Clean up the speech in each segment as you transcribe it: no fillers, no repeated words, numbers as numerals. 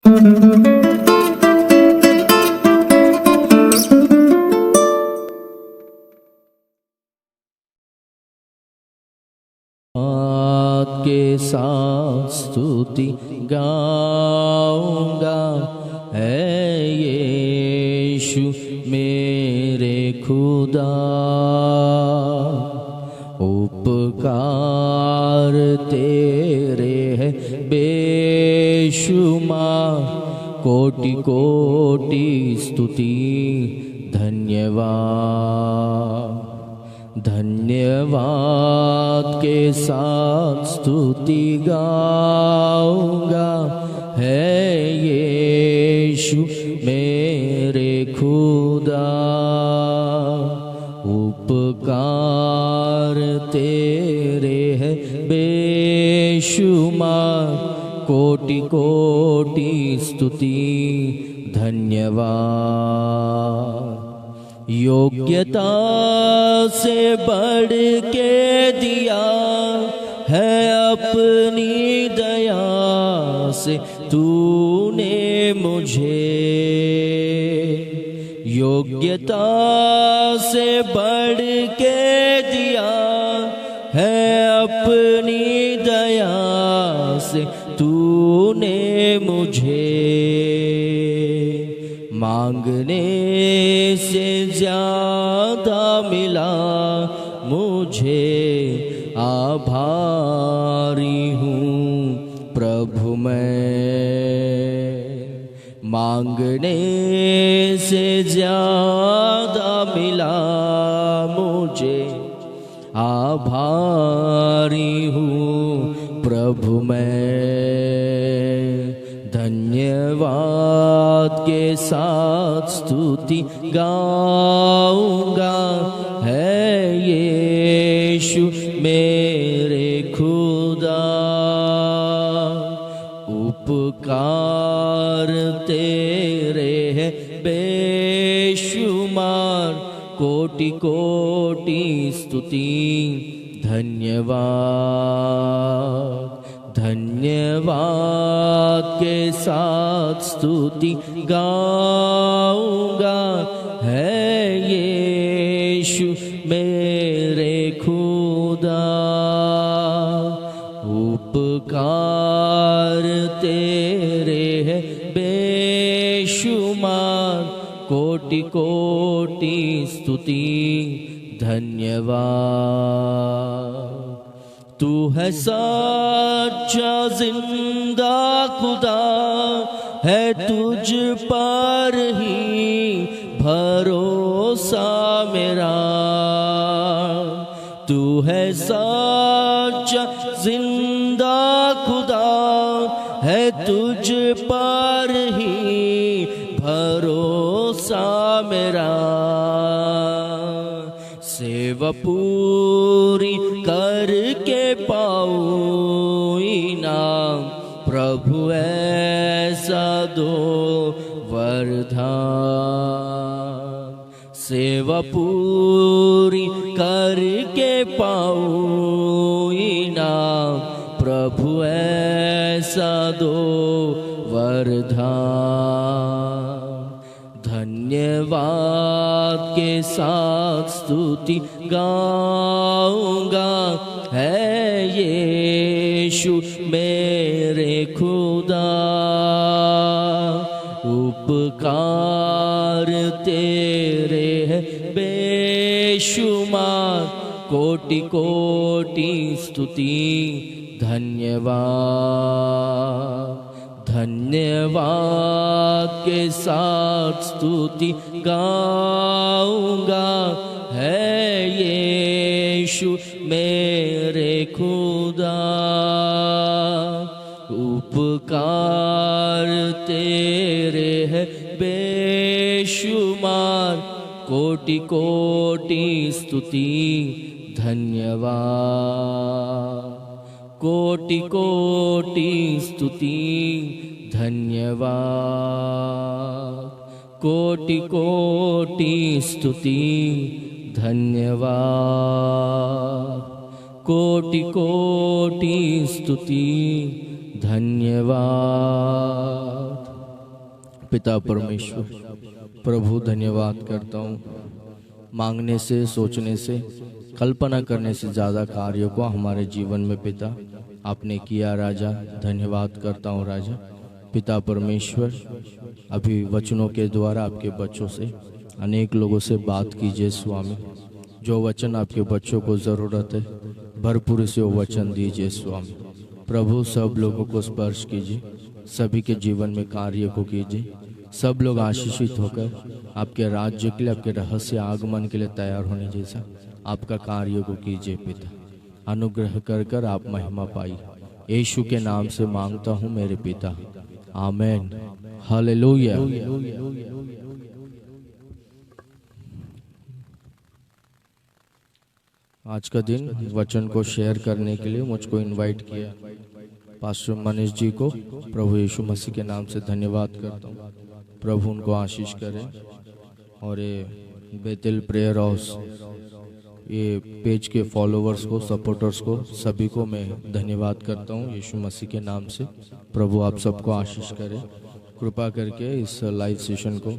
के साथ स्तुति गाऊंगा, है यीशु मेरे खुदा। उपकार तेरे है बेशुमार, कोटि कोटि स्तुति धन्यवाद। धन्यवाद के साथ स्तुति गाऊंगा, है यीशु मेरे खुदा। उपकार तेरे है बेशुमार, कोटि कोटि स्तुति धन्यवाद। योग्यता से बढ़ के दिया है अपनी दया से तूने मुझे। योग्यता से बढ़ के दिया है अपनी दया से तूने मुझे। मांगने से ज्यादा मिला मुझे, आभारी हूँ प्रभु मैं। मांगने से ज्यादा मिला मुझे, आभारी हूँ प्रभु मैं। धन्यवाद के साथ स्तुति गाऊंगा, है यीशु मेरे खुदा। उपकार तेरे है बेशुमार, कोटि कोटि स्तुति धन्यवाद। धन्यवाद के साथ स्तुति गाऊंगा, है यीशु मेरे खुदा। उपकार तेरे है बेशुमार, कोटि कोटि स्तुति धन्यवाद। तू है सच्चा जिंदा खुदा, है तुझ पर ही भरोसा मेरा। तू है सच्चा जिंदा खुदा, है तुझ पर ही भरोसा मेरा। सेवा पूरी करके पाऊं इनाम, प्रभु ऐसा दो वरदान। सेवा पूरी करके पाऊं इनाम, प्रभु ऐसा दो वरदान। धन्यवाद के साथ स्तुति गाऊंगा, है यीशु मेरे खुदा। उपकार तेरे है बेशुमार, कोटि कोटि स्तुति धन्यवाद। धन्यवाद के साथ स्तुति गाऊंगा, है यीशु मेरे खुदा। उपकार तेरे है बेशुमार, कोटि कोटि स्तुति धन्यवाद। कोटि कोटि स्तुति धन्यवाद। कोटि कोटि स्तुति धन्यवाद। कोटि कोटि स्तुति धन्यवाद। पिता परमेश्वर, प्रभु धन्यवाद करता हूँ। मांगने से, सोचने से, कल्पना करने से ज़्यादा कार्यों को हमारे जीवन में पिता आपने किया। राजा धन्यवाद करता हूँ। राजा पिता परमेश्वर, अभी वचनों के द्वारा आपके बच्चों से अनेक लोगों से बात कीजिए स्वामी। जो वचन आपके बच्चों को ज़रूरत है, भरपूर से वो वचन दीजिए स्वामी। प्रभु सब लोगों को स्पर्श कीजिए, सभी के जीवन में कार्य को कीजिए। सब लोग आशीषित होकर आपके राज्य के लिए, आपके रहस्य आगमन के लिए तैयार होने जैसा आपका कार्य को कीजिए पिता। अनुग्रह कर कर आप महिमा पाई। यीशु के नाम से मांगता हूँ मेरे पिता, आमेन। हालेलुया। आज का दिन वचन को शेयर करने के लिए मुझको इनवाइट किया पास्टर मनीष जी को प्रभु यीशु मसीह के नाम से धन्यवाद करता हूँ। प्रभु उनको आशीष करें। और ये बेतेल प्रेयर हाउस, ये पेज के फॉलोवर्स को, सपोर्टर्स को, सभी को मैं धन्यवाद करता हूँ यीशु मसीह के नाम से। प्रभु आप सबको आशीष करें। कृपा करके इस लाइव सेशन को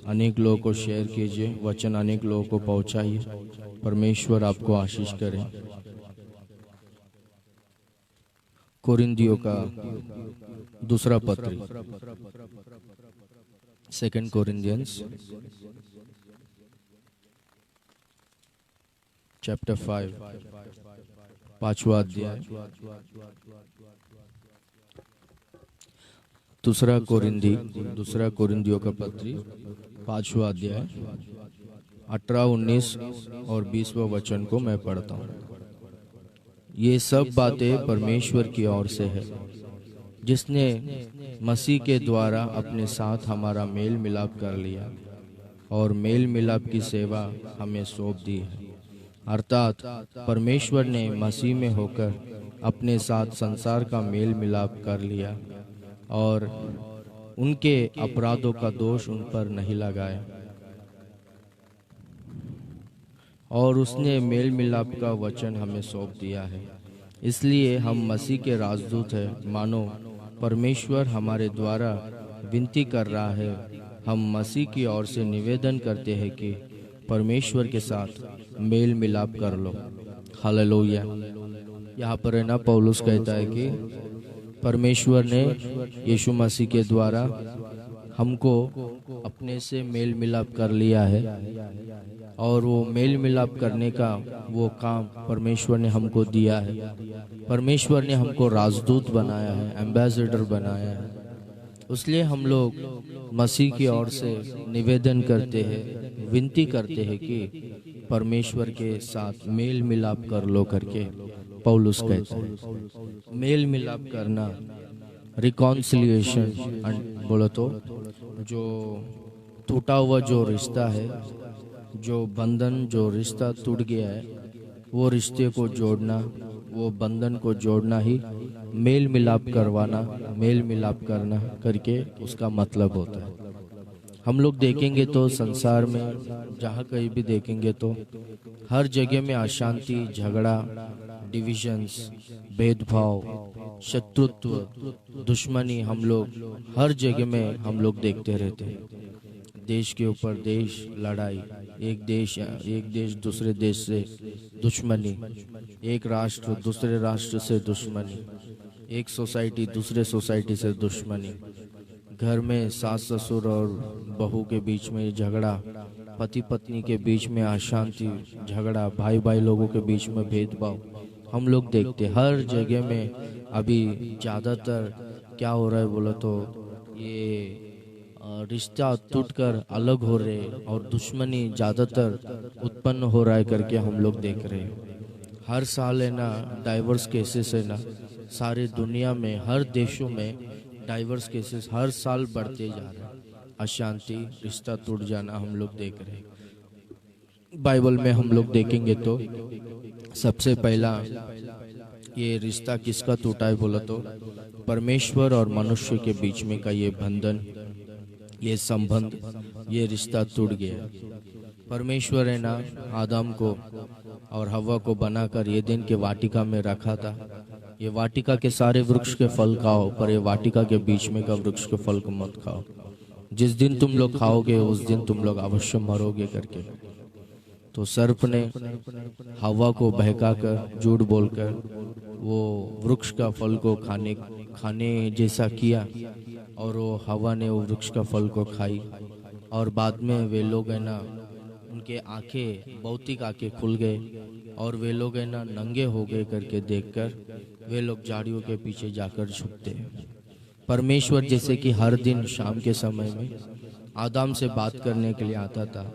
अनेक लोगों को शेयर कीजिए, वचन अनेक लोगों को पहुँचाइए। परमेश्वर आपको आशीष करें। कोरिन्थियों का दूसरा पत्र, 2 कोरिन्थियंस चैप्टर 5, 5वां अध्याय। दूसरा कोरिन्थियों का पत्री 5वां अध्याय 18, 19 और 20वां वचन को मैं पढ़ता हूँ। ये सब बातें परमेश्वर की ओर से है, जिसने मसीह के द्वारा अपने साथ हमारा मेल मिलाप कर लिया और मेल मिलाप की सेवा हमें सौंप दी है। अर्थात परमेश्वर ने मसीह में होकर अपने साथ संसार का मेल मिलाप कर लिया और उनके अपराधों का दोष उन पर नहीं लगाया, और उसने मेल मिलाप का वचन हमें सौंप दिया है। इसलिए हम मसीह के राजदूत हैं, मानो परमेश्वर हमारे द्वारा विनती कर रहा है। हम मसीह की ओर से निवेदन करते हैं कि परमेश्वर के साथ मेल मिलाप कर लो। हालेलुया। यहाँ पर है ना, पौलुस कहता है कि परमेश्वर ने यीशु मसीह के द्वारा हमको अपने से मेल मिलाप कर लिया है, और वो मेल मिलाप करने का वो काम परमेश्वर ने हमको दिया है। परमेश्वर ने हमको राजदूत बनाया है, एम्बेसडर बनाया है। इसलिए हम लोग मसीह की ओर से निवेदन करते हैं, विनती करते हैं कि परमेश्वर के साथ मेल मिलाप कर लो करके पौलुस कहता है। मेल मिलाप करना, रिकॉन्सिलिएशन बोलो तो, जो टूटा हुआ जो रिश्ता है, जो बंधन, जो रिश्ता टूट गया है, वो रिश्ते को जोड़ना, वो बंधन को जोड़ना ही मेल मिलाप करवाना, मेल मिलाप करना करके उसका मतलब होता है। हम लोग देखेंगे तो संसार में जहाँ कहीं भी देखेंगे तो हर जगह में अशांति, झगड़ा, डिविजन्स, भेदभाव, शत्रुत्व, दुश्मनी हम लोग हर जगह में हम लोग देखते रहते हैं। देश के ऊपर देश लड़ाई, एक देश दूसरे देश से दुश्मनी, एक राष्ट्र दूसरे राष्ट्र से दुश्मनी, एक सोसाइटी दूसरे सोसाइटी से दुश्मनी, घर में सास ससुर और बहू के बीच में झगड़ा, पति पत्नी के बीच में अशांति, झगड़ा, भाई भाई लोगों के बीच में भेदभाव हम लोग देखते हर जगह में। अभी ज़्यादातर क्या हो रहा है बोलो तो, ये रिश्ता टूटकर अलग हो रहे और दुश्मनी ज़्यादातर उत्पन्न हो रहा है करके हम लोग देख रहे हैं। हर साल है ना डाइवर्स केसेस है ना, सारे दुनिया में हर देशों में डाइवर्स केसेस हर साल बढ़ते जा रहे हैं। अशांति, रिश्ता टूट जाना हम लोग देख रहे हैं। बाइबल में हम लोग देखेंगे तो सबसे पहला ये रिश्ता किसका टूटा है बोला तो परमेश्वर और मनुष्य के बीच में का ये बंधन, ये संबंध, ये रिश्ता टूट गया। परमेश्वर है ना आदम को और हवा को बनाकर ये दिन के वाटिका में रखा था। ये वाटिका के सारे वृक्ष के फल खाओ, पर ये वाटिका के बीच में का वृक्ष के फल को मत खाओ। जिस दिन तुम लोग खाओगे उस दिन तुम लोग अवश्य मरोगे करके। तो सर्प ने हवा को बहकाकर, झूठ बोलकर वो वृक्ष का फल को खाने खाने जैसा किया, और वो हवा ने वो वृक्ष का फल को खाई। और बाद में वे लोग है ना, उनके आंखें, भौतिक आंखें खुल गए, और वे लोग है ना नंगे हो गए करके देखकर वे लोग झाड़ियों के पीछे जाकर छुपते हैं। परमेश्वर जैसे कि हर दिन शाम के समय में आदम से बात करने के लिए आता था।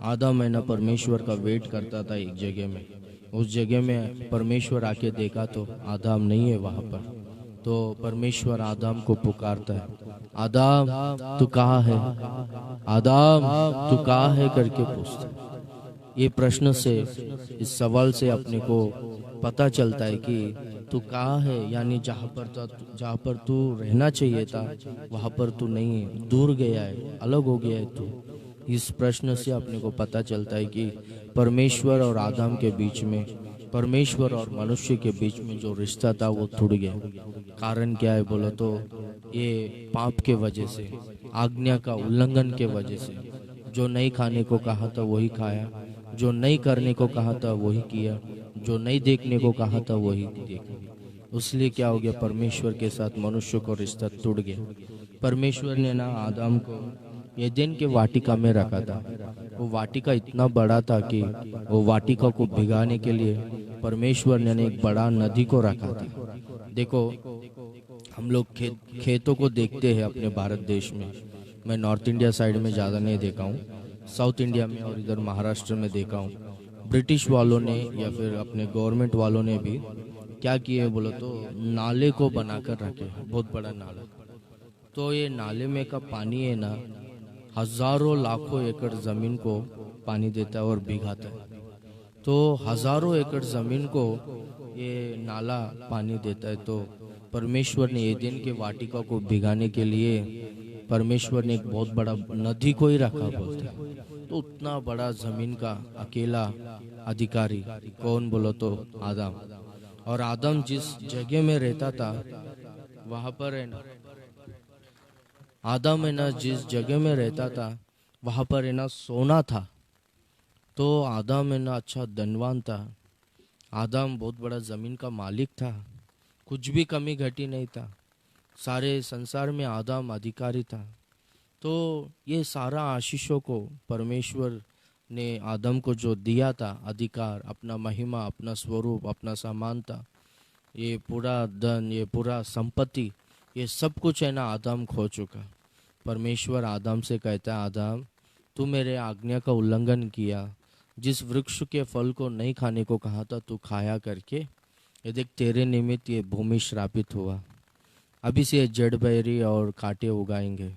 आदम है ना परमेश्वर का वेट करता था एक जगह में। उस जगह में परमेश्वर आके देखा तो आदम नहीं है वहाँ पर। तो परमेश्वर आदम को पुकारता है, आदम तू कहाँ है, आदम तू कहाँ है करके पूछता है। ये प्रश्न से, इस सवाल से अपने को पता चलता है कि तू कहाँ है, यानी जहाँ पर तू रहना चाहिए था वहाँ पर तू नहीं है, दूर गया है, अलग हो गया है तू। इस प्रश्न से अपने को पता चलता है कि परमेश्वर और आदम के बीच में, परमेश्वर और मनुष्य के बीच में जो रिश्ता था वो टूट गया। कारण क्या है बोलो तो ये पाप के वजह से, आज्ञा का उल्लंघन के वजह से। जो नहीं खाने को कहा था वही खाया, जो नहीं करने को कहा था वही किया, जो नहीं देखने को कहा था वही देखा। उसलिए क्या हो गया, परमेश्वर के साथ मनुष्य को रिश्ता टूट गया। परमेश्वर ने ना आदम को एदेन के वाटिका में रखा था। वो वाटिका इतना बड़ा था कि वो वाटिका को भिगाने के लिए परमेश्वर ने एक बड़ा नदी को रखा था। देखो हम लोग खेतों को देखते हैं अपने भारत देश में। मैं नॉर्थ इंडिया साइड में ज़्यादा नहीं देखा हूँ, साउथ इंडिया में और इधर महाराष्ट्र में देखा हूँ। ब्रिटिश वालों ने या फिर अपने गवर्नमेंट वालों ने भी क्या किए बोलो तो नाले को बनाकर रखे, बहुत बड़ा नाला। तो ये नाले में का पानी है ना, हजारों लाखों एकड़ जमीन को पानी देता है और भिगाता है। तो हजारों एकड़ जमीन को ये नाला पानी देता है। तो परमेश्वर ने एदेन के वाटिका को भिगाने के लिए परमेश्वर ने एक बहुत बड़ा नदी को ही रखा बोलते हैं। तो उतना बड़ा जमीन का अकेला अधिकारी कौन बोलो तो आदम। और आदम जिस जगह में रहता था वहां पर है ना, आदम है ना जिस जगह में रहता था वहां पर है ना सोना था। तो आदम है ना अच्छा धनवान था। आदम बहुत बड़ा जमीन का मालिक था, कुछ भी कमी घटी नहीं था। सारे संसार में आदम अधिकारी था। तो ये सारा आशीषों को परमेश्वर ने आदम को जो दिया था, अधिकार, अपना महिमा, अपना स्वरूप, अपना समानता, ये पूरा धन, ये पूरा संपत्ति, ये सब कुछ है ना आदम खो चुका। परमेश्वर आदम से कहता है, आदम तू मेरे आज्ञा का उल्लंघन किया, जिस वृक्ष के फल को नहीं खाने को कहा था तू खाया करके, ये देख तेरे निमित्त ये भूमि श्रापित हुआ। अभी से जड़ बैरी और कांटे उगाएंगे।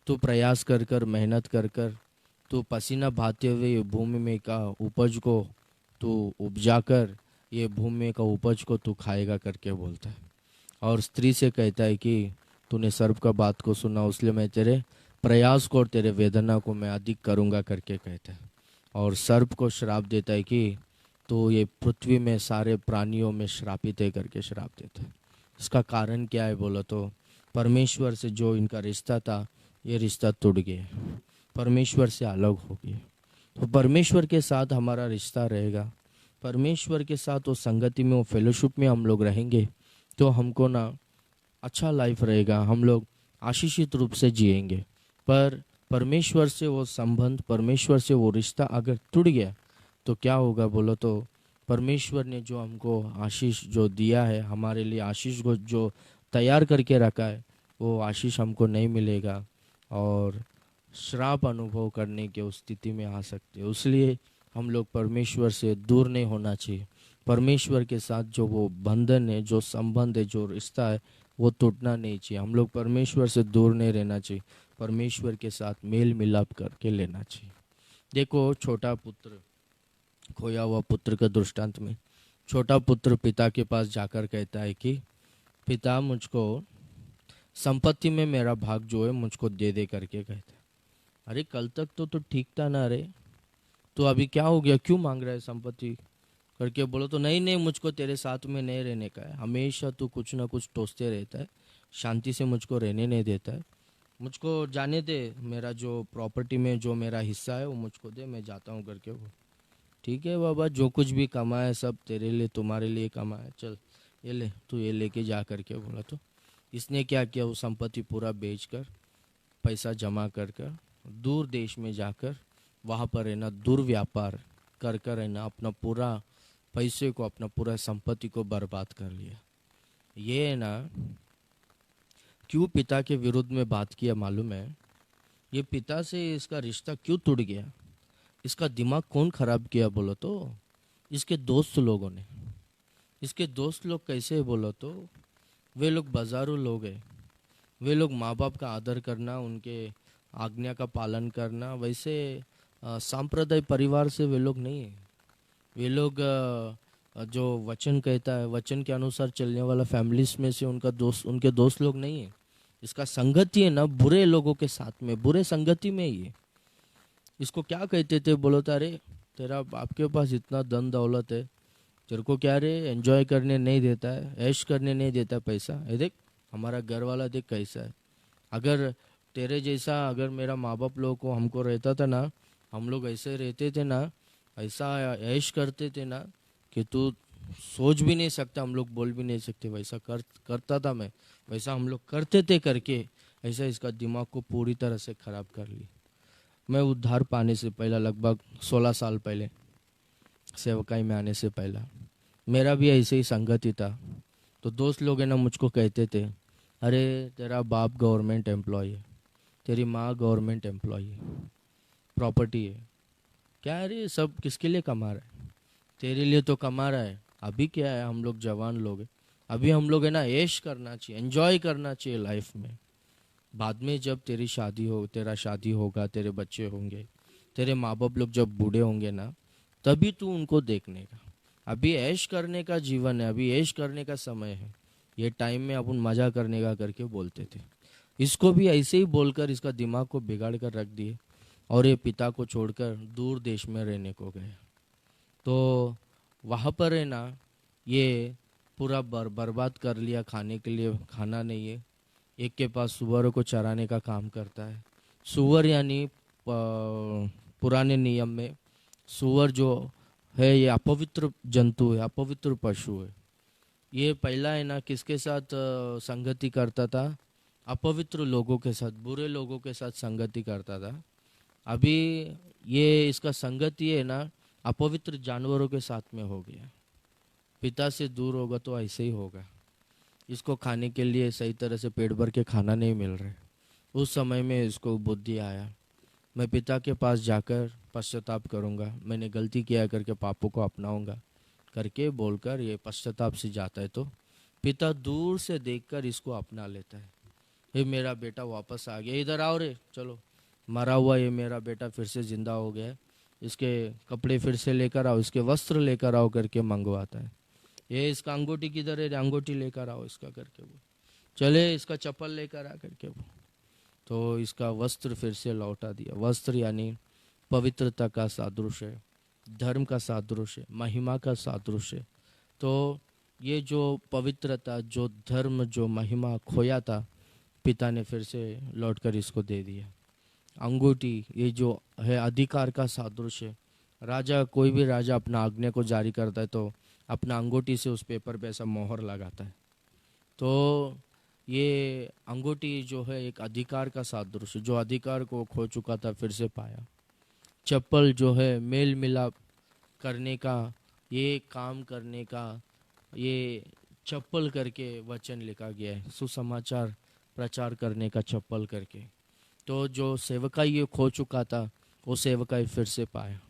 तू प्रयास कर कर, मेहनत कर कर, तू पसीना बहाते हुए ये भूमि में का उपज को तू उपजा कर ये भूमि का उपज को तू खाएगा करके बोलता है। और स्त्री से कहता है कि तूने सर्प का बात को सुना, इसलिए मैं तेरे प्रयास को और तेरे वेदना को मैं अधिक करूँगा करके कहता है। और सर्प को श्राप देता है कि तो ये पृथ्वी में सारे प्राणियों में श्रापित है करके श्राप देता है। इसका कारण क्या है बोलो तो परमेश्वर से जो इनका रिश्ता था ये रिश्ता टूट गया, परमेश्वर से अलग हो गए। तो परमेश्वर के साथ हमारा रिश्ता रहेगा, परमेश्वर के साथ वो संगति में, वो फेलोशिप में हम लोग रहेंगे तो हमको ना अच्छा लाइफ रहेगा, हम लोग आशीषित रूप से जिएंगे। पर परमेश्वर से वो संबंध, परमेश्वर से वो रिश्ता अगर टूट गया तो क्या होगा बोलो तो परमेश्वर ने जो हमको आशीष जो दिया है, हमारे लिए आशीष को जो तैयार करके रखा है, वो आशीष हमको नहीं मिलेगा और श्राप अनुभव करने की उस स्थिति में आ सकते हैं। इसलिए हम लोग परमेश्वर से दूर नहीं होना चाहिए। परमेश्वर के साथ जो वो बंधन है, जो संबंध है, जो रिश्ता है, वो टूटना नहीं चाहिए। हम लोग परमेश्वर से दूर नहीं रहना चाहिए, परमेश्वर के साथ मेल मिलाप करके लेना चाहिए। देखो छोटा पुत्र, खोया हुआ पुत्र के दृष्टांत में छोटा पुत्र पिता के पास जाकर कहता है कि पिता मुझको संपत्ति में मेरा भाग जो है मुझको दे दे करके कहता है। अरे कल तक तो ठीक था ना, रे तो अभी क्या हो गया, क्यों मांग रहा है संपत्ति करके बोलो तो नहीं नहीं मुझको तेरे साथ में नहीं रहने का है, हमेशा तू कुछ ना कुछ टोसते रहता है, शांति से मुझको रहने नहीं देता है। मुझको जाने दे, मेरा जो प्रॉपर्टी में जो मेरा हिस्सा है वो मुझको दे, मैं जाता हूँ करके वो। ठीक है बाबा, जो कुछ भी कमाए सब तेरे लिए तुम्हारे लिए कमाए, चल ये ले, तू ये लेके जा करके बोला। तो इसने क्या किया, वो संपत्ति पूरा बेच कर पैसा जमा कर कर दूर देश में जाकर वहाँ पर है ना दुर्व्यापार कर कर है ना अपना पूरा पैसे को, अपना पूरा संपत्ति को बर्बाद कर लिया। ये है ना क्यों पिता के विरुद्ध में बात किया मालूम है? ये पिता से इसका रिश्ता क्यों टूट गया? इसका दिमाग कौन खराब किया बोलो तो? इसके दोस्त लोगों ने। इसके दोस्त लोग कैसे है बोलो तो? वे लोग बाजारू लोग हैं। वे लोग माँ बाप का आदर करना, उनके आज्ञा का पालन करना, वैसे सांप्रदायिक परिवार से वे लोग नहीं है। वे लोग जो वचन कहता है, वचन के अनुसार चलने वाला फैमिलीज में से उनके दोस्त लोग नहीं है। इसका संगति है ना बुरे लोगों के साथ में, बुरे संगति में ही है। इसको क्या कहते थे बोलो तो, अरे तेरा बाप के पास इतना धन दौलत है, तेरे को क्या रे एंजॉय करने नहीं देता है, ऐश करने नहीं देता पैसा, ये देख हमारा घर वाला देख कैसा है। अगर तेरे जैसा अगर मेरा माँ बाप लोगों को हमको रहता था ना, हम लोग ऐसे रहते थे ना, ऐसा ऐश करते थे ना कि तू सोच भी नहीं सकता, हम लोग बोल भी नहीं सकते। वैसा करता था मैं, वैसा हम लोग करते थे करके ऐसा इसका दिमाग को पूरी तरह से ख़राब कर ली। मैं उद्धार पाने से पहला, लगभग 16 साल पहले, सेवकाई में आने से पहला मेरा भी ऐसे ही संगति था। तो दोस्त लोग है ना मुझको कहते थे, अरे तेरा बाप गवर्नमेंट एम्प्लॉय है, तेरी माँ गवर्नमेंट एम्प्लॉय है, प्रॉपर्टी है, क्या है रे सब किसके लिए कमा रहा है? तेरे लिए तो कमा रहा है। अभी क्या है, हम लोग जवान लोग हैं, अभी हम लोग है ना ऐश करना चाहिए, एंजॉय करना चाहिए लाइफ में। बाद में जब तेरी शादी हो, तेरा शादी होगा, तेरे बच्चे होंगे, तेरे माँ बाप लोग जब बूढ़े होंगे ना, तभी तू उनको देखने का। अभी ऐश करने का जीवन है, अभी ऐश करने का समय है, ये टाइम में अपन मजा करने का करके बोलते थे। इसको भी ऐसे ही बोलकर इसका दिमाग को बिगाड़ कर रख दिए और ये पिता को छोड़कर दूर देश में रहने को गए। तो वहाँ पर है ना ये पूरा बर्बाद कर लिया, खाने के लिए खाना नहीं है। एक के पास सुअरों को चराने का काम करता है। सुअर यानी पुराने नियम में सुअर जो है ये अपवित्र जंतु है, अपवित्र पशु है। ये पहला है ना किसके साथ संगति करता था? अपवित्र लोगों के साथ, बुरे लोगों के साथ संगति करता था। अभी ये इसका संगति है ना अपवित्र जानवरों के साथ में हो गया। पिता से दूर होगा तो ऐसे ही होगा। इसको खाने के लिए सही तरह से पेट भर के खाना नहीं मिल रहा है। उस समय में इसको बुद्धि आया, मैं पिता के पास जाकर पश्चाताप करूंगा, मैंने गलती किया करके पापों को अपनाऊंगा करके बोलकर ये पश्चाताप से जाता है। तो पिता दूर से देखकर इसको अपना लेता है। ये मेरा बेटा वापस आ गया, इधर आओ रे, चलो मरा हुआ ये मेरा बेटा फिर से जिंदा हो गया है, इसके कपड़े फिर से लेकर आओ, इसके वस्त्र लेकर आओ करके मंगवाता है। ये इसका अंगूठी किधर है, अंगूठी लेकर आओ इसका करके वो, चले इसका चप्पल लेकर आ करके वो, तो इसका वस्त्र फिर से लौटा दिया। वस्त्र यानी पवित्रता का सादृश्य है, धर्म का सादृश्य है, महिमा का सादृश्य है। तो ये जो पवित्रता, जो धर्म, जो महिमा खोया था, पिता ने फिर से लौटकर इसको दे दिया। अंगूठी ये जो है अधिकार का सादृश्य है। राजा, कोई भी राजा अपना आज्ञा को जारी करता है तो अपना अंगूठी से उस पेपर पे ऐसा मोहर लगाता है। तो ये अंगूठी जो है एक अधिकार का सादृश्य, जो अधिकार को खो चुका था फिर से पाया। चप्पल जो है मेल मिलाप करने का, ये काम करने का, ये चप्पल करके वचन लिखा गया है, सुसमाचार प्रचार करने का चप्पल करके। तो जो सेवकाई ये खो चुका था वो सेवकाई फिर से पाया।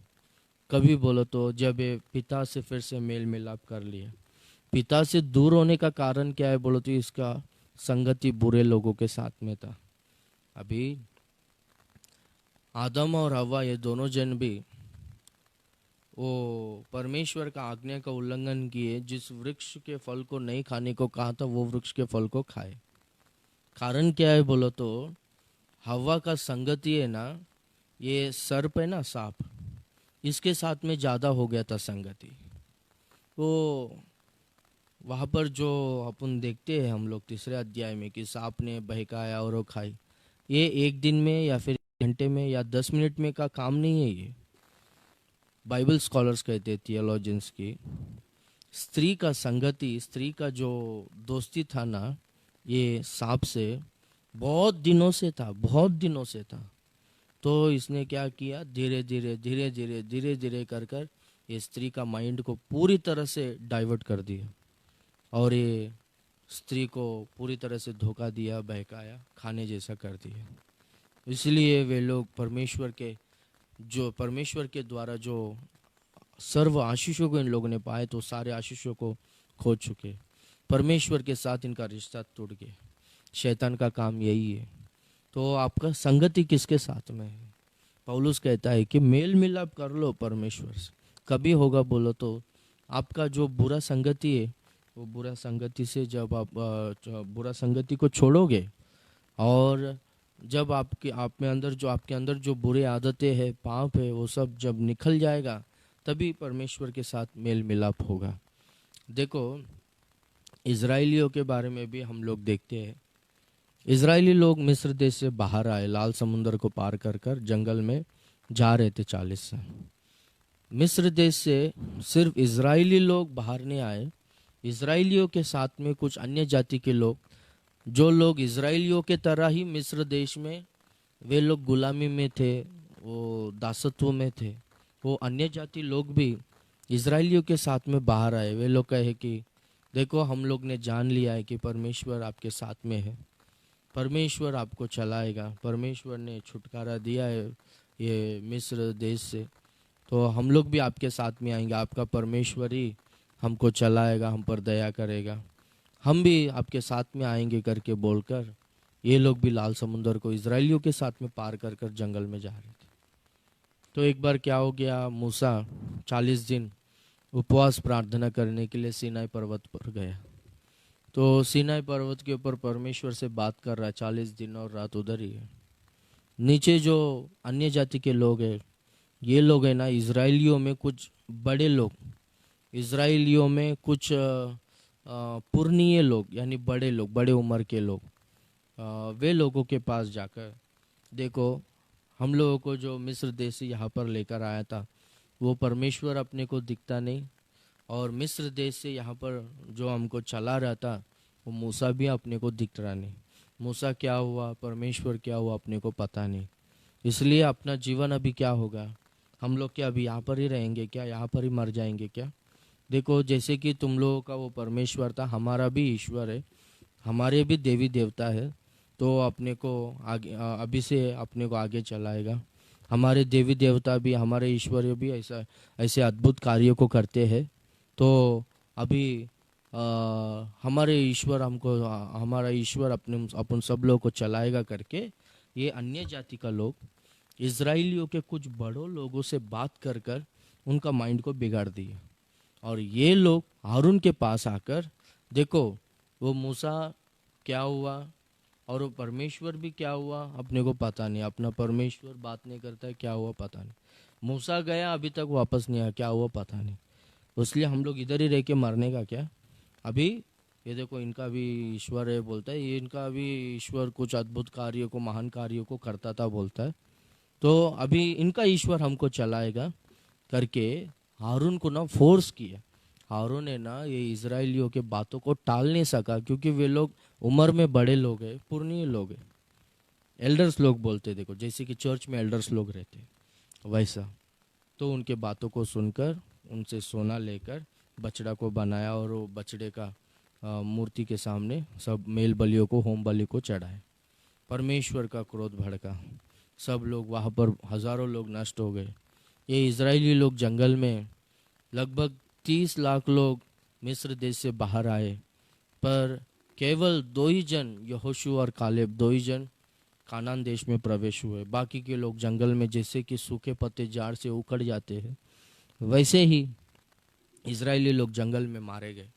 कभी बोलो तो जब ये पिता से फिर से मेल मिलाप कर लिया। पिता से दूर होने का कारण क्या है बोलो तो इसका संगति बुरे लोगों के साथ में था। अभी आदम और हवा ये दोनों जन भी वो परमेश्वर का आज्ञा का उल्लंघन किए, जिस वृक्ष के फल को नहीं खाने को कहा था वो वृक्ष के फल को खाए। कारण क्या है बोलो तो हवा का संगति है ना, ये सर्प है ना सांप, इसके साथ में ज़्यादा हो गया था संगति। तो वहाँ पर जो अपन देखते हैं हम लोग तीसरे अध्याय में कि सांप ने बहकाया और वो खाई, ये एक दिन में या फिर घंटे में या 10 मिनट में का काम नहीं है। ये बाइबल स्कॉलर्स कहते हैं, थियोलॉजियंस की, स्त्री का संगति, स्त्री का जो दोस्ती था ना, ये सांप से बहुत दिनों से था, बहुत दिनों से था। तो इसने क्या किया, धीरे धीरे धीरे धीरे धीरे धीरे कर कर ये स्त्री का माइंड को पूरी तरह से डाइवर्ट कर दिया, और ये स्त्री को पूरी तरह से धोखा दिया, बहकाया, खाने जैसा कर दिया। इसलिए वे लोग परमेश्वर के द्वारा जो सर्व आशीषों को इन लोगों ने पाए, तो सारे आशीषों को खो चुके। परमेश्वर के साथ इनका रिश्ता टूट गया। शैतान का काम यही है। तो आपका संगति किसके साथ में है? पौलुस कहता है कि मेल मिलाप कर लो परमेश्वर से। कभी होगा बोलो तो आपका जो बुरा संगति है, वो बुरा संगति से जब आप बुरा संगति को छोड़ोगे, और जब आपके अंदर जो बुरे आदतें हैं, पाप है, वो सब जब निकल जाएगा, तभी परमेश्वर के साथ मेल मिलाप होगा। देखो, इजराइलियों के बारे में भी हम लोग देखते हैं। इजरायली लोग मिस्र देश से बाहर आए, लाल समुंदर को पार कर कर जंगल में जा रहे थे 40 साल। मिस्र देश से सिर्फ इजरायली लोग बाहर नहीं आए, इजरायलियों के साथ में कुछ अन्य जाति के लोग, जो लोग इजरायलियों के तरह ही मिस्र देश में, वे लोग गुलामी में थे, वो दासत्व में थे, वो अन्य जाति लोग भी इजरायलियों के साथ में बाहर आए। वे लोग कहे कि देखो, हम लोग ने जान लिया है कि परमेश्वर आपके साथ में है, परमेश्वर आपको चलाएगा, परमेश्वर ने छुटकारा दिया है ये मिस्र देश से, तो हम लोग भी आपके साथ में आएंगे, आपका परमेश्वर ही हमको चलाएगा, हम पर दया करेगा, हम भी आपके साथ में आएंगे करके बोलकर ये लोग भी लाल समुंदर को इजरायलियों के साथ में पार कर कर जंगल में जा रहे थे। तो एक बार क्या हो गया, मूसा 40 दिन उपवास प्रार्थना करने के लिए सीनाई पर्वत पर गया। तो सीनाई पर्वत के ऊपर परमेश्वर से बात कर रहा है, 40 दिन और रात उधर ही है। नीचे जो अन्य जाति के लोग हैं, ये लोग हैं ना, इजरायलियों में कुछ बड़े लोग, इजरायलियों में कुछ पुरनीय लोग, यानी बड़े लोग, बड़े उम्र के लोग, वे लोगों के पास जाकर, देखो, हम लोगों को जो मिस्र देश से यहाँ पर लेकर आया था, वो परमेश्वर अपने को दिखता नहीं, और मिस्र देश से यहाँ पर जो हमको चला रहा था, वो मूसा भी अपने को दिख रहा नहीं। मूसा क्या हुआ, परमेश्वर क्या हुआ, अपने को पता नहीं। इसलिए अपना जीवन अभी क्या होगा, हम लोग क्या अभी यहाँ पर ही रहेंगे क्या, यहाँ पर ही मर जाएंगे क्या? देखो, जैसे कि तुम लोगों का वो परमेश्वर था, हमारा भी ईश्वर है, हमारे भी देवी देवता है, तो अपने को आगे अभी से अपने को आगे चलाएगा। हमारे देवी देवता भी, हमारे ईश्वर भी ऐसे अद्भुत कार्यों को करते हैं। तो अभी हमारे ईश्वर हमारा ईश्वर अपन सब लोगों को चलाएगा करके, ये अन्य जाति का लोग इजराइलियों के कुछ बड़ों लोगों से बात कर कर उनका माइंड को बिगाड़ दिया। और ये लोग हारून के पास आकर, देखो वो मूसा क्या हुआ और वो परमेश्वर भी क्या हुआ, अपने को पता नहीं, अपना परमेश्वर बात नहीं करता है, क्या हुआ पता नहीं। मूसा गया, अभी तक वापस नहीं आया, क्या हुआ पता नहीं। इसलिए हम लोग इधर ही रह के मरने का क्या अभी? ये देखो, इनका भी ईश्वर है बोलता है, ये इनका भी ईश्वर कुछ अद्भुत कार्यों को, महान कार्यों को करता था बोलता है, तो अभी इनका ईश्वर हमको चलाएगा करके हारून को ना फोर्स किया। हारून ने ना ये इजराइलियों के बातों को टाल नहीं सका, क्योंकि वे लोग उम्र में बड़े लोग हैं, पुराने लोग हैं, एल्डर्स लोग बोलते, देखो जैसे कि चर्च में एल्डर्स लोग रहते वैसा। तो उनके बातों को सुनकर उनसे सोना लेकर बछड़ा को बनाया, और वो बछड़े का मूर्ति के सामने सब मेल बलियों को, होम बलि को चढ़ाए। परमेश्वर का क्रोध भड़का, सब लोग वहाँ पर, हजारों लोग नष्ट हो गए। ये इजरायली लोग जंगल में, लगभग 30 लाख लोग मिस्र देश से बाहर आए, पर केवल 2 ही जन, यहोशू और कालेब, 2 ही जन कानान देश में प्रवेश हुए। बाकी के लोग जंगल में जैसे कि सूखे पत्ते जाड़ से उखड़ जाते हैं, वैसे ही इजरायली लोग जंगल में मारे गए।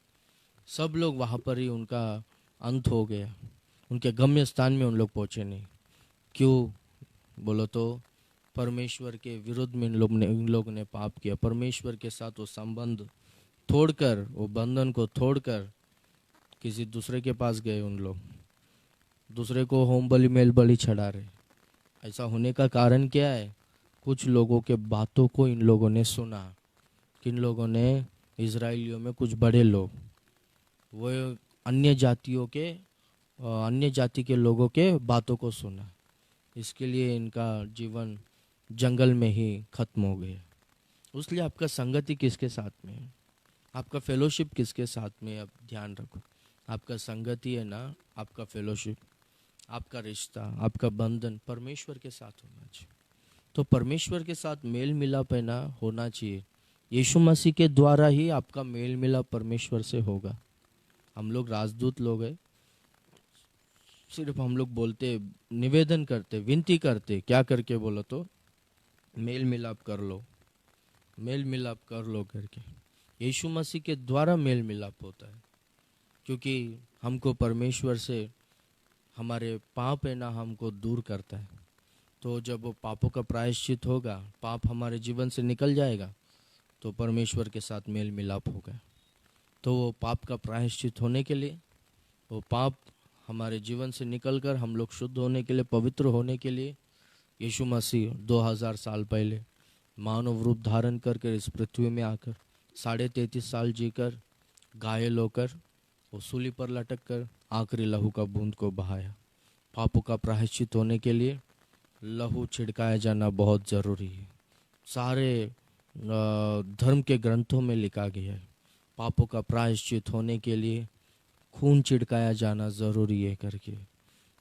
सब लोग वहाँ पर ही उनका अंत हो गया, उनके गम्य स्थान में उन लोग पहुँचे नहीं। क्यों बोलो तो परमेश्वर के विरुद्ध में इन लोग ने पाप किया। परमेश्वर के साथ वो संबंध तोड़कर, वो बंधन को तोड़कर किसी दूसरे के पास गए उन लोग। दूसरे को होम बलि मेल बलि चढ़ा रहे। ऐसा होने का कारण क्या है? कुछ लोगों के बातों को इन लोगों ने सुना। किन लोगों ने? इजराइलियों में कुछ बड़े लोग, वो अन्य जातियों के अन्य जाति के लोगों के बातों को सुना। इसके लिए इनका जीवन जंगल में ही खत्म हो गया। उसलिए आपका संगति किसके साथ में है? आपका फेलोशिप किसके साथ में है? अब ध्यान रखो, आपका संगति है ना, आपका फेलोशिप, आपका रिश्ता, आपका बंधन परमेश्वर के साथ होना चाहिए। तो परमेश्वर के साथ मेल मिलाप है ना, होना चाहिए। यीशु मसीह के द्वारा ही आपका मेल मिलाप परमेश्वर से होगा। हम लोग राजदूत लोग हैं, सिर्फ हम लोग बोलते, निवेदन करते, विनती करते, क्या करके बोलो तो मेल मिलाप कर लो, मेल मिलाप कर लो करके। यीशु मसीह के द्वारा मेल मिलाप होता है, क्योंकि हमको परमेश्वर से हमारे पाप है ना हमको दूर करता है। तो जब वो पापों का प्रायश्चित होगा, पाप हमारे जीवन से निकल जाएगा, तो परमेश्वर के साथ मेल मिलाप होगा। तो वो पाप का प्रायश्चित होने के लिए, वो पाप हमारे जीवन से निकलकर हम लोग शुद्ध होने के लिए, पवित्र होने के लिए यीशु मसीह 2000 साल पहले मानव रूप धारण करके इस पृथ्वी में आकर 33.5 साल जीकर, घायल होकर, वो सूली पर लटक कर आखिरी लहू का बूंद को बहाया। पापों का प्रायश्चित होने के लिए लहू छिड़काया जाना बहुत ज़रूरी है। सारे धर्म के ग्रंथों में लिखा गया है, पापों का प्रायश्चित होने के लिए खून छिड़काया जाना ज़रूरी है करके।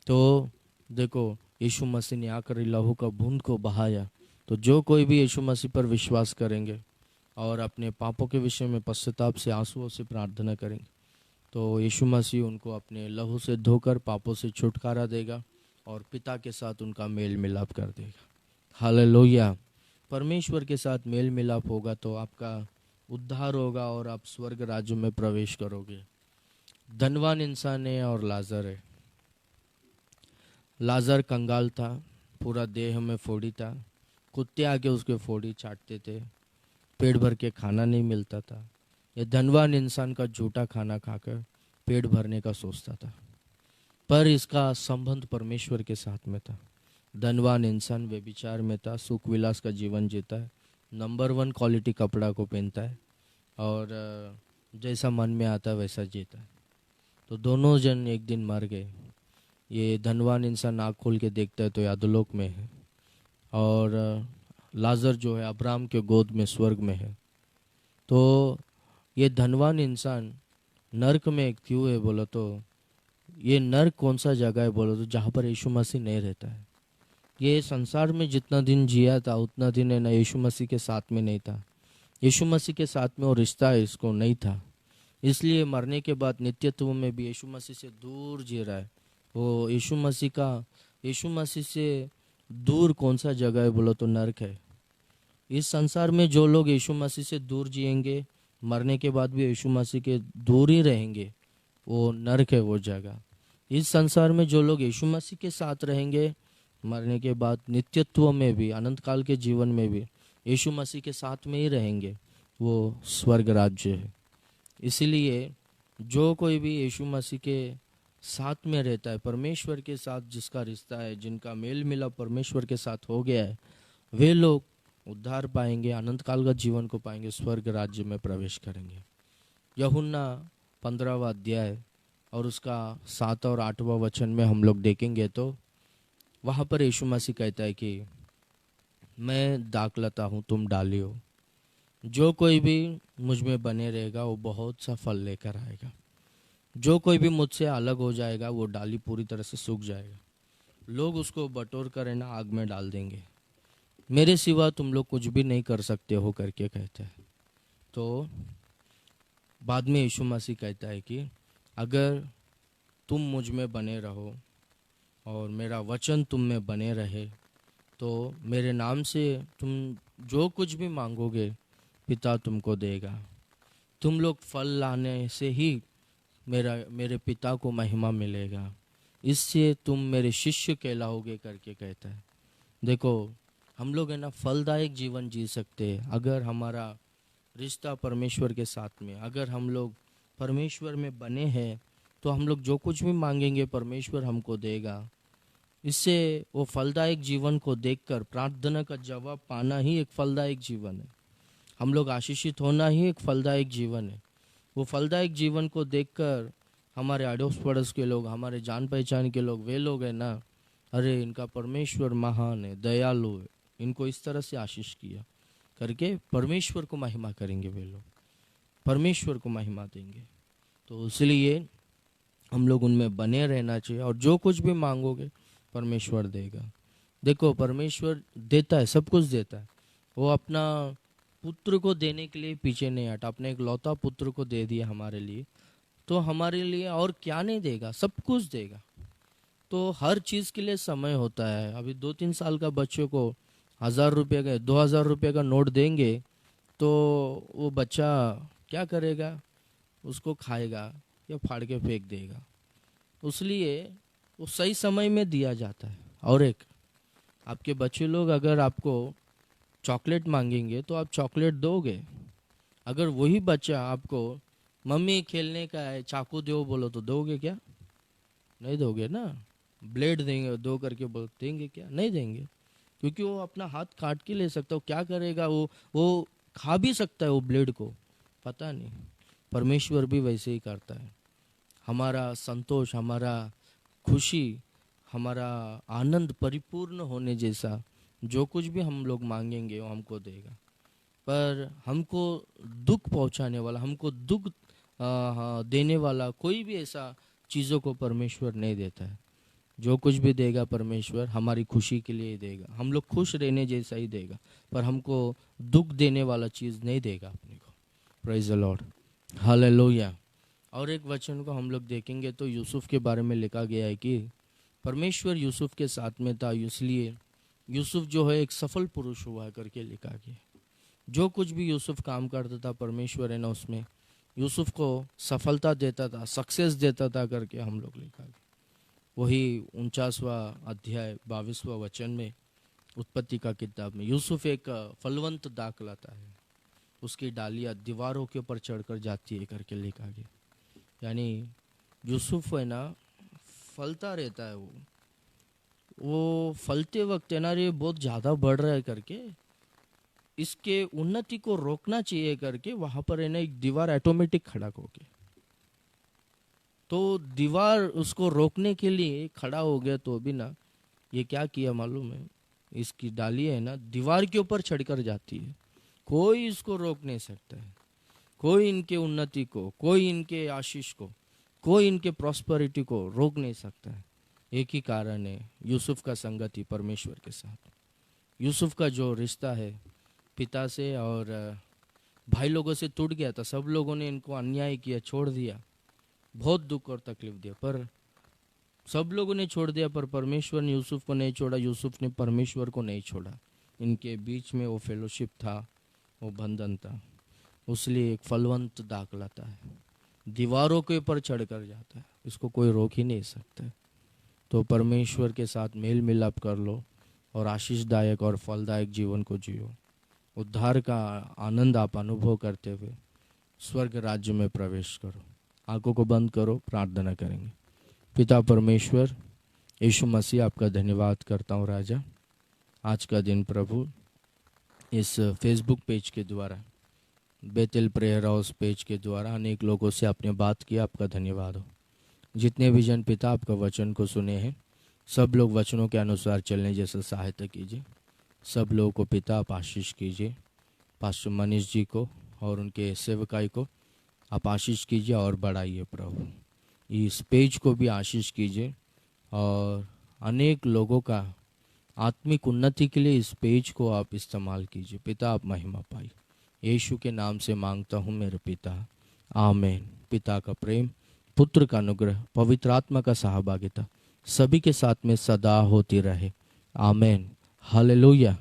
तो देखो, यीशु मसीह ने आखिरी लहू का बूंद को बहाया, तो जो कोई भी यीशु मसीह पर विश्वास करेंगे और अपने पापों के विषय में पश्चाताप से, आंसुओं से प्रार्थना करेंगे, तो यीशु मसीह उनको अपने लहू से धोकर पापों से छुटकारा देगा और पिता के साथ उनका मेल मिलाप कर देगा। हालेलुया। परमेश्वर के साथ मेल मिलाप होगा तो आपका उद्धार होगा और आप स्वर्ग राज्य में प्रवेश करोगे। धनवान इंसान है और लाजर है। लाजर कंगाल था, पूरा देह में फोड़ी था, कुत्ते आके उसके फोड़ी चाटते थे, पेट भर के खाना नहीं मिलता था। यह धनवान इंसान का झूठा खाना खाकर पेट भरने का सोचता था, पर इसका संबंध परमेश्वर के साथ में था। धनवान इंसान व्यभिचार में था, सुख विलास का जीवन जीता है, नंबर 1 क्वालिटी कपड़ा को पहनता है और जैसा मन में आता है वैसा जीता है। तो दोनों जन एक दिन मर गए। ये धनवान इंसान आँख खोल के देखता है तो यादलोक में है, और लाजर जो है अब्राहम के गोद में स्वर्ग में है। तो ये धनवान इंसान नर्क में क्यों है बोलो तो, ये नर्क कौन सा जगह है बोलो तो, जहाँ पर यीशु मसीह नहीं रहता है। ये संसार में जितना दिन जिया था उतना दिन है ना यीशु मसीह के साथ में नहीं था। यीशु मसीह के साथ में वो रिश्ता इसको नहीं था, इसलिए मरने के बाद नित्यत्व में भी यीशु मसीह से दूर जी रहा है। वो यीशु मसीह से दूर कौन सा जगह है बोलो तो नर्क है। इस संसार में जो लोग यीशु मसीह से दूर जिएंगे, मरने के बाद भी यीशु मसीह के दूर ही रहेंगे, वो नर्क है वो जगह। इस संसार में जो लोग यीशु मसीह के साथ रहेंगे, मरने के बाद नित्यत्व में भी, अनंत काल के जीवन में भी यीशु मसीह के साथ में ही रहेंगे, वो स्वर्ग राज्य है। इसीलिए जो कोई भी यीशु मसीह के साथ में रहता है, परमेश्वर के साथ जिसका रिश्ता है, जिनका मेल मिलाप परमेश्वर के साथ हो गया है, वे लोग उद्धार पाएंगे, अनंत काल का जीवन को पाएंगे, स्वर्ग राज्य में प्रवेश करेंगे। यूहन्ना 15वां अध्याय और उसका 7 और 8वां वचन में हम लोग देखेंगे तो वहाँ पर यीशु मसीह कहता है कि मैं दाखलता हूँ, तुम डाली हो। जो कोई भी मुझ में बने रहेगा वो बहुत सा फल लेकर आएगा। जो कोई भी मुझसे अलग हो जाएगा वो डाली पूरी तरह से सूख जाएगा, लोग उसको बटोर कर है ना आग में डाल देंगे। मेरे सिवा तुम लोग कुछ भी नहीं कर सकते हो करके कहता है। तो बाद में यीशु मसीह कहता है कि अगर तुम मुझ में बने रहो और मेरा वचन तुम में बने रहे तो मेरे नाम से तुम जो कुछ भी मांगोगे पिता तुमको देगा। तुम लोग फल लाने से ही मेरे पिता को महिमा मिलेगा, इससे तुम मेरे शिष्य कहलाओगे करके कहता है। देखो, हम लोग है ना फलदायक जीवन जी सकते हैं अगर हमारा रिश्ता परमेश्वर के साथ में, अगर हम लोग परमेश्वर में बने हैं तो हम लोग जो कुछ भी मांगेंगे परमेश्वर हमको देगा। इससे वो फलदायक जीवन को देखकर प्रार्थना का जवाब पाना ही एक फलदायक जीवन है। हम लोग आशीषित होना ही एक फलदायक जीवन है। वो फलदायक जीवन को देखकर हमारे अड़ोस पड़ोस के लोग, हमारे जान पहचान के लोग, वे लोग हैं ना, अरे इनका परमेश्वर महान है, दयालु है, इनको इस तरह से आशीष किया करके परमेश्वर को महिमा करेंगे। वे लोग परमेश्वर को महिमा देंगे। तो इसलिए हम लोग उनमें बने रहना चाहिए, और जो कुछ भी मांगोगे परमेश्वर देगा। देखो परमेश्वर देता है, सब कुछ देता है। वो अपना पुत्र को देने के लिए पीछे नहीं हटा, अपने एक लौता पुत्र को दे दिया हमारे लिए, तो हमारे लिए और क्या नहीं देगा, सब कुछ देगा। तो हर चीज़ के लिए समय होता है। अभी 2-3 साल का बच्चों को 1000 रुपये का 2000 रुपये का नोट देंगे तो वो बच्चा क्या करेगा, उसको खाएगा या फाड़ के फेंक देगा। इसलिए वो सही समय में दिया जाता है। और एक, आपके बच्चे लोग अगर आपको चॉकलेट मांगेंगे तो आप चॉकलेट दोगे। अगर वही बच्चा आपको मम्मी खेलने का है चाकू दो बोलो तो दोगे क्या? नहीं दोगे ना। ब्लेड देंगे दो करके बोल देंगे क्या? नहीं देंगे, क्योंकि वो अपना हाथ काट के ले सकता है। वो क्या करेगा, वो खा भी सकता है वो ब्लेड को, पता नहीं। परमेश्वर भी वैसे ही करता है। हमारा संतोष, हमारा खुशी, हमारा आनंद परिपूर्ण होने जैसा जो कुछ भी हम लोग मांगेंगे वो हमको देगा। पर हमको दुख पहुंचाने वाला, हमको दुख देने वाला कोई भी ऐसा चीज़ों को परमेश्वर नहीं देता है। जो कुछ भी देगा परमेश्वर हमारी खुशी के लिए ही देगा। हम लोग खुश रहने जैसा ही देगा, पर हमको दुख देने वाला चीज़ नहीं देगा अपने को। Praise the Lord, hallelujah. और एक वचन को हम लोग देखेंगे तो यूसुफ के बारे में लिखा गया है कि परमेश्वर यूसुफ के साथ में था, इसलिए यूसुफ जो है एक सफल पुरुष हुआ करके लिखा गया। जो कुछ भी यूसुफ काम करता था परमेश्वर है ना उसमें यूसुफ को सफलता देता था, सक्सेस देता था करके हम लोग लिखा गया। वही 49वां अध्याय 22वां वचन में उत्पत्ति का किताब में यूसुफ एक फलवंत दाख लाता है, उसकी डालियाँ दीवारों के ऊपर चढ़कर जाती है करके लिखा गया। यानी यूसुफ है ना फलता रहता है। वो फलते वक्त है ना ये बहुत ज़्यादा बढ़ रहा है करके इसके उन्नति को रोकना चाहिए करके वहाँ पर है ना एक दीवार ऑटोमेटिक खड़ा हो गया। तो दीवार उसको रोकने के लिए खड़ा हो गया, तो भी ना ये क्या किया मालूम है, इसकी डाली है ना दीवार के ऊपर चढ़कर जाती है। कोई इसको रोक नहीं सकता है, कोई इनके उन्नति को, कोई इनके आशीष को, कोई इनके प्रॉस्पेरिटी को रोक नहीं सकता है। एक ही कारण है, यूसुफ का संगति परमेश्वर के साथ। यूसुफ का जो रिश्ता है पिता से और भाई लोगों से टूट गया था। सब लोगों ने इनको अन्याय किया, छोड़ दिया, बहुत दुख और तकलीफ दिया, पर सब लोगों ने छोड़ दिया, पर परमेश्वर ने यूसुफ को नहीं छोड़ा, यूसुफ ने परमेश्वर को नहीं छोड़ा। इनके बीच में वो फेलोशिप था, वो बंधन था। उसलिए एक फलवंत दाख लाता है, दीवारों के ऊपर चढ़ कर जाता है, इसको कोई रोक ही नहीं सकता। तो परमेश्वर के साथ मेल मिलाप कर लो और आशीषदायक और फलदायक जीवन को जियो। उद्धार का आनंद आप अनुभव करते हुए स्वर्ग राज्य में प्रवेश करो। आंखों को बंद करो, प्रार्थना करेंगे। पिता परमेश्वर यीशु मसीह, आपका धन्यवाद करता हूँ राजा। आज का दिन प्रभु इस फेसबुक पेज के द्वारा, बेतेल प्रेयर हाउस पेज के द्वारा अनेक लोगों से आपने बात किया, आपका धन्यवाद हो। जितने भी जन पिता आपका वचन को सुने हैं, सब लोग वचनों के अनुसार चलने जैसा सहायता कीजिए। सब लोगों को पिता आप आशीष कीजिए। पास्टर मनीष जी को और उनके सेवकाई को आप आशीष कीजिए और बढ़ाइए प्रभु। इस पेज को भी आशीष कीजिए और अनेक लोगों का आत्मिक उन्नति के लिए इस पेज को आप इस्तेमाल कीजिए। पिता आप महिमा पाइए। यीशु के नाम से मांगता हूँ मेरे पिता, आमीन। पिता का प्रेम, पुत्र का अनुग्रह, पवित्र आत्मा का सहभागिता सभी के साथ में सदा होती रहे। आमीन। हालेलुया।